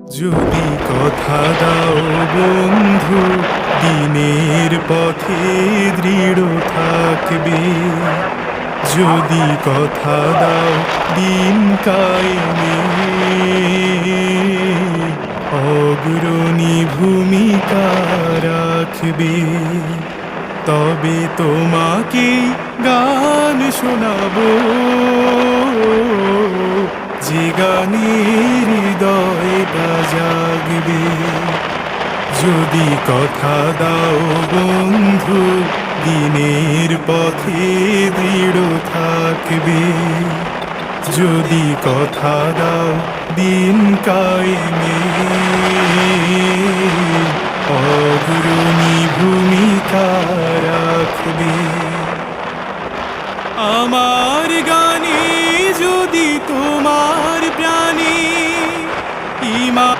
যদি কথা দাও বন্ধু, দিনের পথে দৃঢ় থাকবে। যদি কথা দাও দিন কায়েমে অগ্রণী ভূমিকা রাখবে, তবে তোমাকে গান শোনাবো, যে গানের হৃদয়টা জাগবে। যদি কথা দাও বন্ধু, দিনের পথে দৃঢ় থাকবে। যদি কথা দাও দিন কায়েমে অগ্রণী ভূমিকা রাখবে। আমার গানে যদি তোমার প্রাণে ইমান